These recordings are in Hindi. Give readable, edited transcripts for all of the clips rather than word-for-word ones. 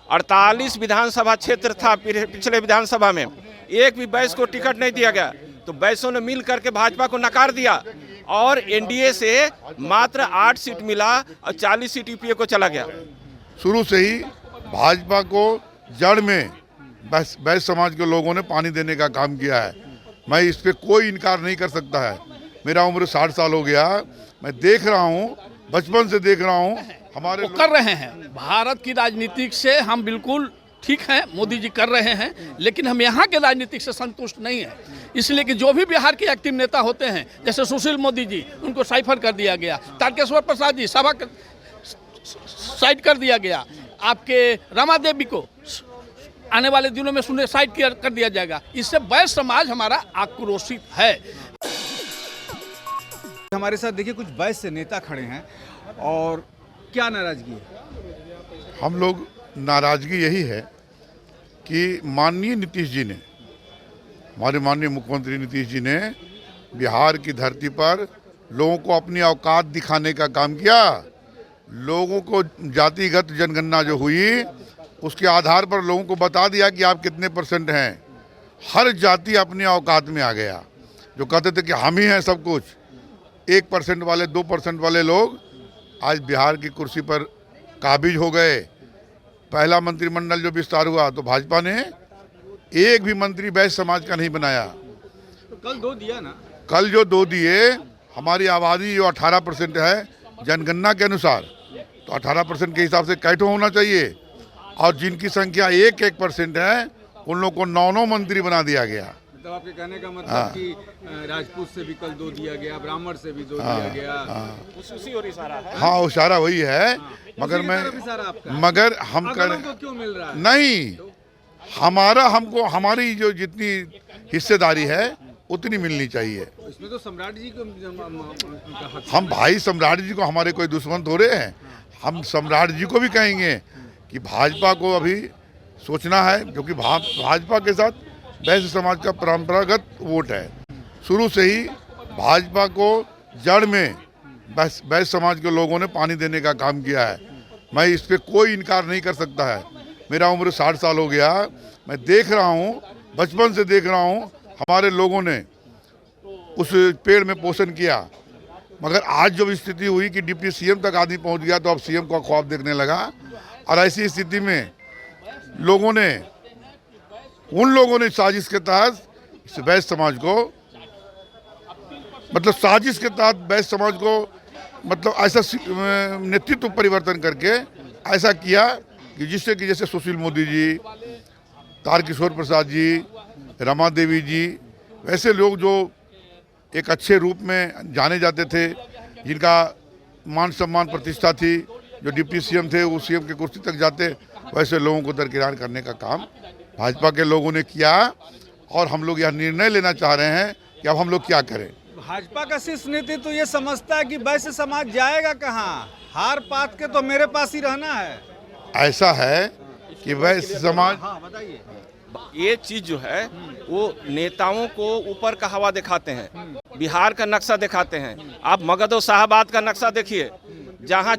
48 विधानसभा क्षेत्र था पिछले विधानसभा में, एक भी बैस को टिकट नहीं दिया गया। तो बैसों ने मिल करके भाजपा को नकार दिया और एनडीए से मात्र 8 सीट मिला और 40 सीट यूपीए को चला गया। शुरू से ही भाजपा को जड़ में बैस समाज के लोगों ने पानी देने का काम किया है। मैं इस पे कोई इनकार नहीं कर सकता है। मेरा उम्र 60 साल हो गया, मैं देख रहा हूँ, बचपन से देख रहा हूँ। हमारे कर रहे हैं भारत की राजनीति से हम बिल्कुल ठीक है, मोदी जी कर रहे हैं, लेकिन हम यहाँ के राजनीतिक से संतुष्ट नहीं है। इसलिए कि जो भी बिहार के एक्टिव नेता होते हैं, जैसे सुशील मोदी जी, उनको साइफर कर दिया गया। तारकेश्वर प्रसाद जी सभा साइड कर दिया गया। आपके रमा देवी को आने वाले दिनों में सुने साइड कर दिया जाएगा। इससे बैस समाज हमारा आक्रोशित है। हमारे साथ देखिए कुछ बैस से नेता खड़े हैं और क्या नाराजगी है? हम लोग नाराजगी यही है कि माननीय नीतीश जी ने, हमारे माननीय मुख्यमंत्री नीतीश जी ने बिहार की धरती पर लोगों को अपनी औकात दिखाने का काम किया। लोगों को जातिगत जनगणना जो हुई उसके आधार पर लोगों को बता दिया कि आप कितने % हैं। हर जाति अपनी औकात में आ गया। जो कहते थे कि हम ही हैं सब कुछ, 1% वाले 2% वाले लोग आज बिहार की कुर्सी पर काबिज हो गए। पहला मंत्रिमंडल जो विस्तार हुआ तो भाजपा ने एक भी मंत्री बैस समाज का नहीं बनाया। तो कल 2 दिया ना? कल जो 2 दिए, हमारी आबादी जो 18% है जनगणना के अनुसार, तो 18% के हिसाब से कैठो होना चाहिए। और जिनकी संख्या 1% है उन लोगों को 9 मंत्री बना दिया गया। तो आपके कहने का मतलब कि राजपूत से भी कल 2 दिया गया, ब्राह्मण से भी 2 दिया गया। उसी और इशारा है। हाँ, इशारा वही है। मगर मगर हम क्यों मिल रहा है? नहीं, हमारी जो जितनी हिस्सेदारी है उतनी मिलनी चाहिए। इसमें तो सम्राट जी को हम भाई सम्राट जी को हमारे कोई दुश्मन थोड़े हैं। हम सम्राट जी को भी कहेंगे कि भाजपा को अभी सोचना है, क्योंकि भाजपा के साथ बैस समाज का परंपरागत वोट है। शुरू से ही भाजपा को जड़ में बैस समाज के लोगों ने पानी देने का काम किया है। मैं इस पे कोई इनकार नहीं कर सकता है। मेरा उम्र 60 साल हो गया, मैं देख रहा हूँ, बचपन से देख रहा हूँ। हमारे लोगों ने उस पेड़ में पोषण किया। मगर आज जब स्थिति हुई कि डिप्टी सीएम तक आदमी पहुँच गया तो अब सीएम का ख्वाब देखने लगा। और ऐसी स्थिति में उन लोगों ने साजिश के तहत इस बैस समाज को, मतलब साजिश के तहत बैस समाज को, मतलब ऐसा नेतृत्व परिवर्तन करके ऐसा किया कि जिससे कि जैसे सुशील मोदी जी, तारकेश्वर प्रसाद जी, रमा देवी जी, वैसे लोग जो एक अच्छे रूप में जाने जाते थे, जिनका मान सम्मान प्रतिष्ठा थी, जो डिप्टी सीएम थे वो सीएम की कुर्सी तक जाते, वैसे लोगों को दरकिनार करने का काम भाजपा के लोगों ने किया। और हम लोग यह निर्णय लेना चाह रहे हैं कि अब हम लोग क्या करें। भाजपा का शीर्ष नेतृत्व तो ये समझता है कि बैस समाज जाएगा कहाँ, हार पात के तो मेरे पास ही रहना है। ऐसा है कि बैस समाज, हाँ बताइए, ये चीज जो है वो नेताओं को ऊपर का हवा दिखाते हैं, बिहार का नक्शा दिखाते हैं। आप मगध और शाहबाद का नक्शा देखिए, जहाँ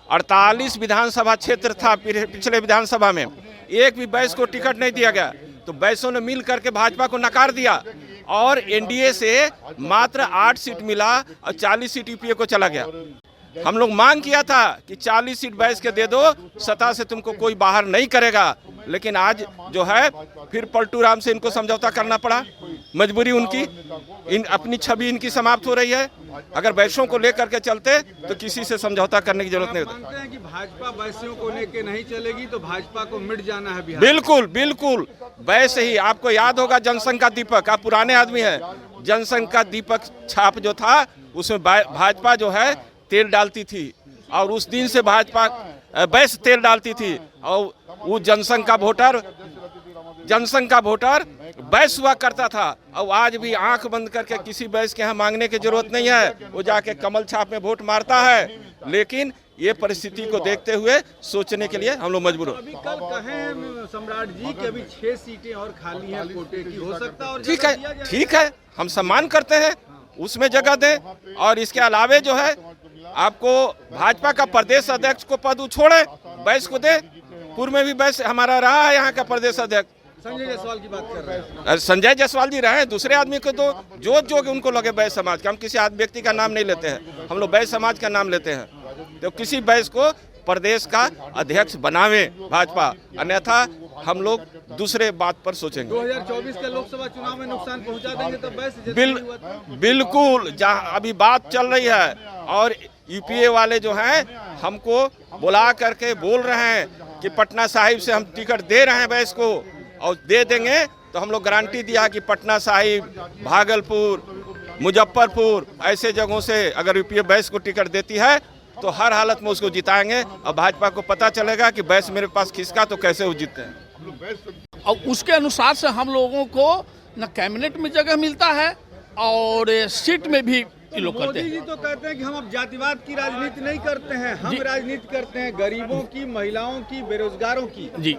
48 विधानसभा क्षेत्र था पिछले विधानसभा में, एक भी बैस को टिकट नहीं दिया गया। तो बैसों ने मिल करके भाजपा को नकार दिया और एनडीए से मात्र 8 सीट मिला और 40 सीट यूपीए को चला गया। हम लोग मांग किया था कि 40 सीट बैस के दे दो, सत्ता से तुमको कोई बाहर नहीं करेगा। लेकिन आज जो है फिर पलटू राम से इनको समझौता करना पड़ा। मजबूरी उनकी, अपनी छवि इनकी समाप्त हो रही है। अगर बैसों को लेकर के चलते तो किसी से समझौता करने की जरूरत नहीं होती। मानते हैं कि भाजपा बैसियों को लेकर नहीं चलेगी तो भाजपा को मिट जाना है बिहार। बिल्कुल बिल्कुल, वैसे ही आपको याद होगा जनसंघ का दीपक, आप पुराने आदमी हैं। जनसंघ का दीपक छाप जो था उसमें भाजपा जो है तेल डालती थी और उस दिन से भाजपा बैस तेल डालती थी और वो जनसंघ का वोटर बैस हुआ करता था। और आज भी आंख बंद करके किसी बैस के यहाँ मांगने की जरूरत नहीं है, वो जाके कमल छाप में वोट मारता है। लेकिन ये परिस्थिति को देखते हुए सोचने के लिए हम लोग मजबूर हो। अभी कल कहें सम्राट जी कि अभी 6 सीटें और खाली हैं कोटे की, हो सकता है और ठीक है, हम सम्मान करते हैं, उसमें जगह दें। और इसके अलावे जो है आपको भाजपा का प्रदेश अध्यक्ष को पद छोड़े, बैस को दे। पूर्व में भी बैस हमारा रहा है यहाँ का प्रदेश अध्यक्ष। संजय जायसवाल की बात कर रहे हैं। संजय जायसवाल जी रहे, दूसरे आदमी को तो जो उनको लगे बैस समाज का। हम किसी व्यक्ति का नाम नहीं लेते हैं, हम लोग बैस समाज का नाम लेते हैं। तो किसी बैस को प्रदेश का अध्यक्ष बनावे भाजपा, अन्यथा हम लोग दूसरे बात पर सोचेंगे। 2024 के लोकसभा चुनाव में नुकसान पहुंचा देंगे तो बैस बिल्कुल। जहाँ अभी बात चल रही है और यूपीए वाले जो हैं हमको बुला करके बोल रहे हैं कि पटना साहिब से हम टिकट दे रहे हैं बैस को, और दे देंगे तो हम लोग गारंटी दिया कि पटना साहिब, भागलपुर, मुजफ्फरपुर ऐसे जगहों से अगर यूपीए बैस को टिकट देती है तो हर हालत में उसको जिताएंगे। और भाजपा को पता चलेगा कि बैस मेरे पास खिसका तो कैसे वो जीतते हैं। और उसके अनुसार से हम लोगों को न कैबिनेट में जगह मिलता है और सीट में भी ये लोग करते मोदी जी हैं। तो कहते हैं कि हम अब जातिवाद की राजनीति नहीं करते हैं, हम राजनीति करते हैं गरीबों की, महिलाओं की, बेरोजगारों की। जी,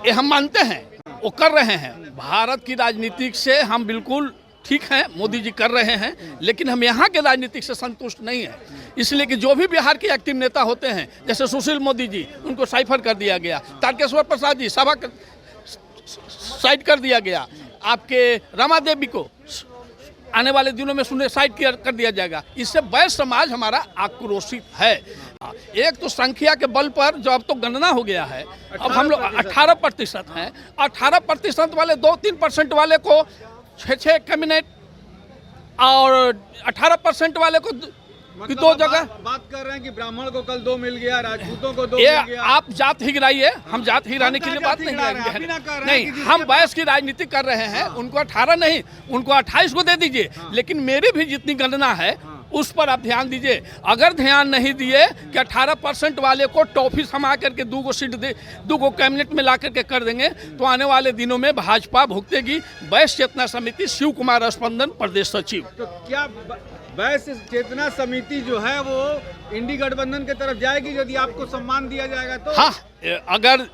ये हम मानते हैं, वो कर रहे हैं। भारत की राजनीति से हम बिल्कुल ठीक है, मोदी जी कर रहे हैं, लेकिन हम यहाँ के राजनीतिक से संतुष्ट नहीं है। इसलिए कि जो भी बिहार के एक्टिव नेता होते हैं, जैसे सुशील मोदी जी, उनको साइफर कर दिया गया। तारकेश्वर प्रसाद जी सभा साइड कर दिया गया। आपके रमा देवी को आने वाले दिनों में साइड कर दिया जाएगा। इससे बैस समाज हमारा आक्रोशित है। एक तो संख्या के बल पर जो अब तो गणना हो गया है, अब हम लोग 18% हैं। 18% वाले 2-3% वाले को 6 कैबिनेट और 18% वाले को मतलब 2 जगह बात कर रहे हैं कि ब्राह्मण को कल 2 मिल गया, राजपूतों को 2 ये मिल गया। आप जात ही गिराइए, हम जात ही गिराने के लिए बात नहीं नहीं, हम बैस की राजनीति कर रहे हैं। उनको 18 नहीं, उनको 28 को दे दीजिए, लेकिन मेरी भी जितनी गणना है उस पर आप ध्यान दीजिए। अगर ध्यान नहीं दिए कि 18% वाले को टॉफी समा करके 2 सीट दे, 2 कैबिनेट में ला करके कर देंगे, तो आने वाले दिनों में भाजपा भुगतेगी। बैस चेतना समिति, शिव कुमार स्पंदन, प्रदेश सचिव। तो क्या बैस चेतना समिति जो है वो इंडी गठबंधन की तरफ जाएगी यदि आपको सम्मान दिया जाएगा तो? हाँ, अगर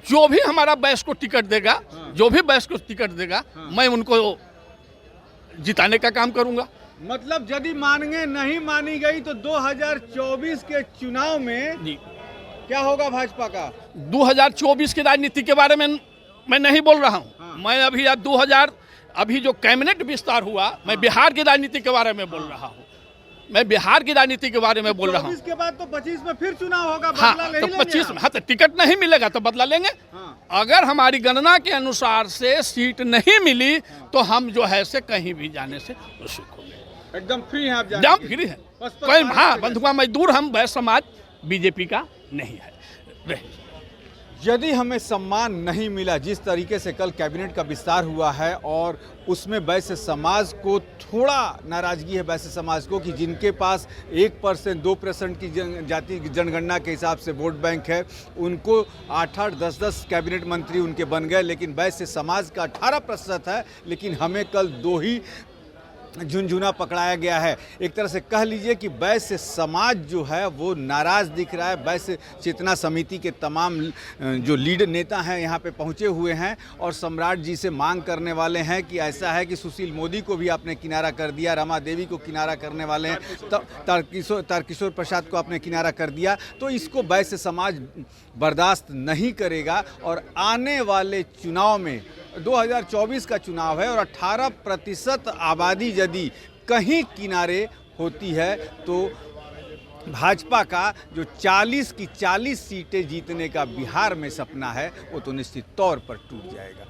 जो भी हमारा बैस को टिकट देगा, जो भी बैस को टिकट देगा, मैं उनको जिताने का काम करूंगा। मतलब यदि मांगे नहीं मानी गई तो 2024 के चुनाव में जी, क्या होगा भाजपा का? 2024 की राजनीति के बारे में मैं नहीं बोल रहा हूँ। मैं अभी जो कैबिनेट विस्तार हुआ, मैं बिहार की राजनीति के बारे में बोल रहा हूँ। मैं बिहार की राजनीति के बारे में बोल रहा हूँ। 24 के बाद तो 25 में फिर चुनाव होगा, हाँ, बदला नहीं तो लेंगे 25 आप? में, हाँ, तो टिकट नहीं मिलेगा तो बदला लेंगे। अगर हमारी गणना के अनुसार से सीट नहीं मिली तो हम जो है से कहीं भी जाने से उत्सुक होंगे। एकदम फ्री हैं आप? एकदम फ्री है। कोई, हाँ, बंधुआ मजदूर हम बैस समाज बीजेपी का नहीं है। यदि हमें सम्मान नहीं मिला, जिस तरीके से कल कैबिनेट का विस्तार हुआ है और उसमें बैस समाज को थोड़ा नाराजगी है, बैस समाज को, कि जिनके पास 1%, 2% की जाति जनगणना के हिसाब से वोट बैंक है, उनको 8-8, 10-10 कैबिनेट मंत्री उनके बन गए, लेकिन बैस समाज का 18% है। लेकिन हमें कल 2 ही झुनझुना पकड़ाया गया है। एक तरह से कह लीजिए कि बैस समाज जो है वो नाराज़ दिख रहा है। बैस चेतना समिति के तमाम जो लीडर नेता हैं यहाँ पे पहुँचे हुए हैं और सम्राट जी से मांग करने वाले हैं कि ऐसा है कि सुशील मोदी को भी आपने किनारा कर दिया, रमा देवी को किनारा करने वाले हैं, तारकिशोर प्रसाद को आपने किनारा कर दिया, तो इसको बैस समाज बर्दाश्त नहीं करेगा। और आने वाले चुनाव में 2024 का चुनाव है और 18% आबादी यदि कहीं किनारे होती है तो भाजपा का जो 40 की 40 सीटें जीतने का बिहार में सपना है वो तो निश्चित तौर पर टूट जाएगा।